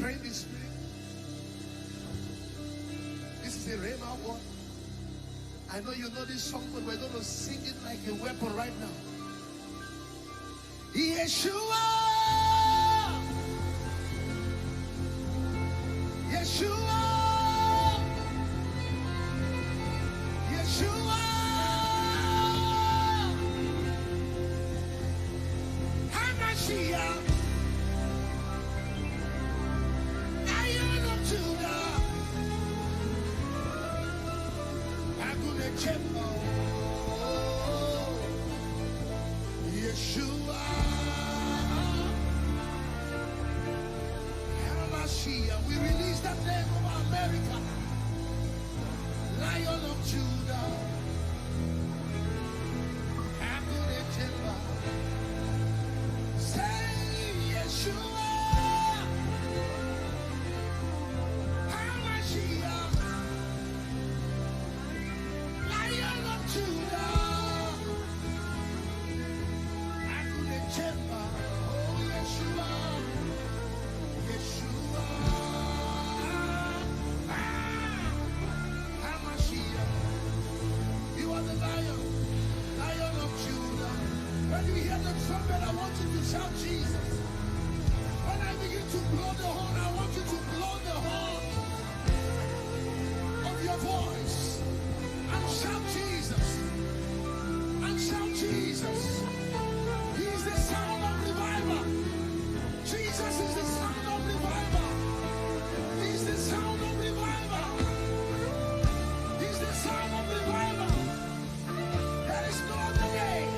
pray in the spirit. This is a Rhema word. I know you know this song, but we're going to sing it like a weapon right now. Yeshua, Yeshua, Yeshua, Hamashiach, Lion of Judah, Chemba, Yeshua, Hamashiach. We release that name over America. Lion of Judah, Chemba. Say Yeshua, Hamashiach. Judah, Chemba, oh Yeshua, Yeshua, Hamashiach. You are the Lion of Judah. When you hear the trumpet, I want you to shout Jesus. When I begin to blow the horn, I want you to blow the horn of your voice and shout Jesus. Shout Jesus. He's the sound of revival. Jesus is the sound of revival. He's the sound of revival. He's the sound of revival. There is no other name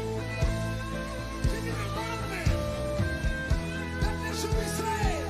given among men that they should be saved.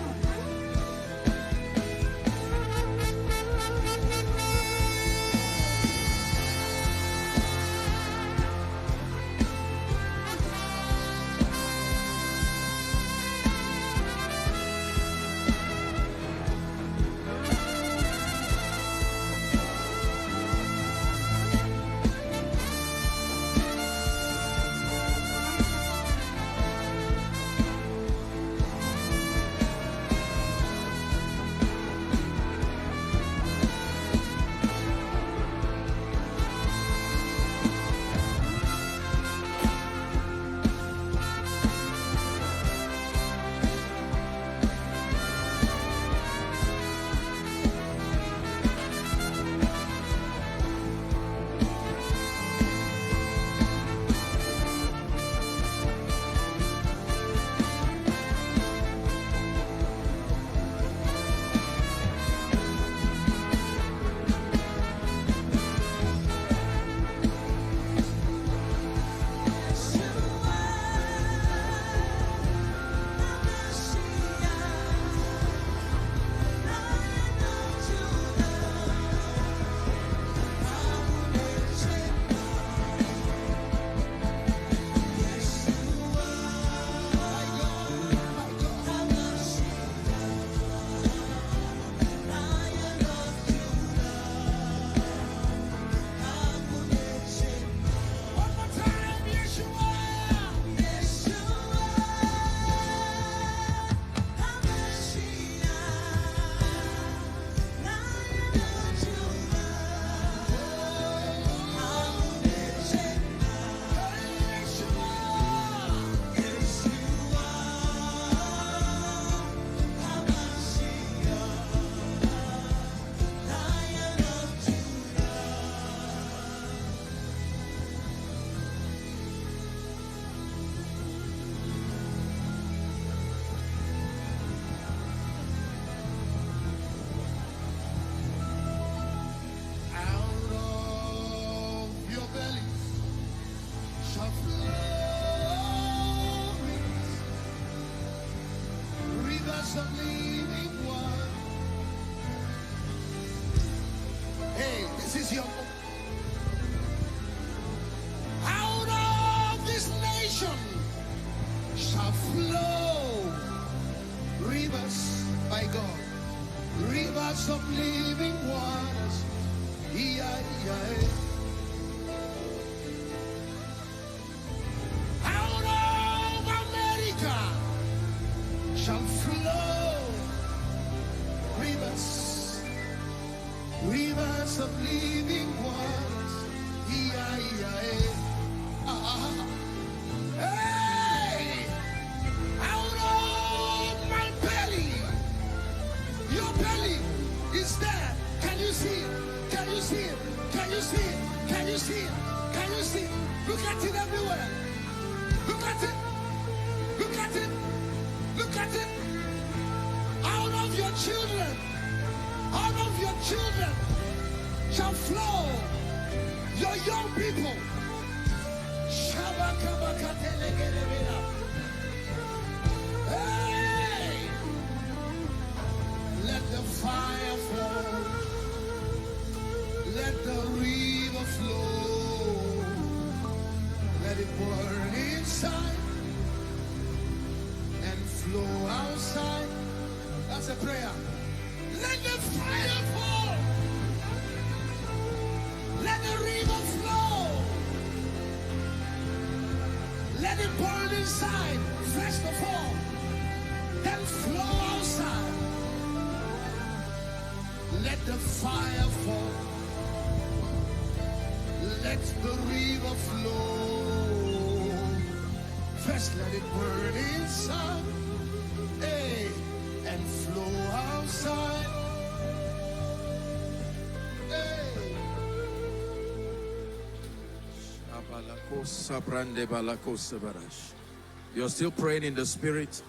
Out of this nation shall flow rivers, by God, rivers of living waters. Out of America shall flow of living waters. Hey! Out of my belly, your belly is there. Can you see it? Can you see it? Can you see it? Can you see it? Can you see it? Look at it everywhere. Look at it. Look at it. Look at it. Out of your children, out of your children shall flow your young people. Hey! Let the fire fall. Let the river flow. Let it burn inside and flow outside. That's a prayer. Let the fire fall. Let the river flow. Let it burn inside, first of all, then flow outside. Let the fire fall. Let the river flow. First let it burn inside, hey, and flow outside. Hey. You're still praying in the spirit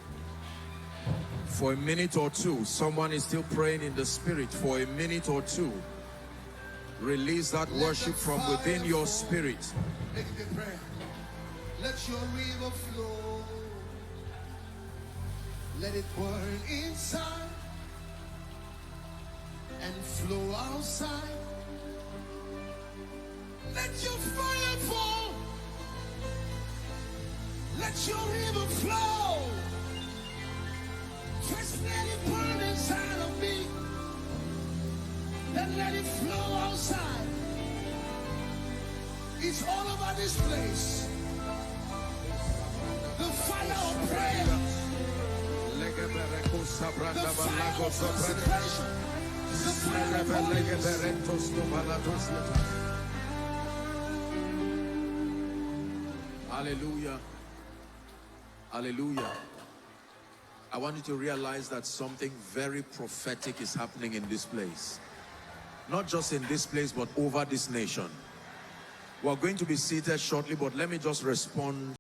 for a minute or two. Someone is still praying in the spirit for a minute or two. Release that worship from within your spirit. Make it a prayer. Let your river flow. Let it burn inside and flow outside. Let your fire fall. Let your river flow. First let it burn inside of me. Then let it flow outside. It's all over this place. The fire of prayer. The fire of consecration. The fire of holiness. Hallelujah. Hallelujah. I want you to realize that something very prophetic is happening in this place. Not just in this place, but over this nation. We're going to be seated shortly, but let me just respond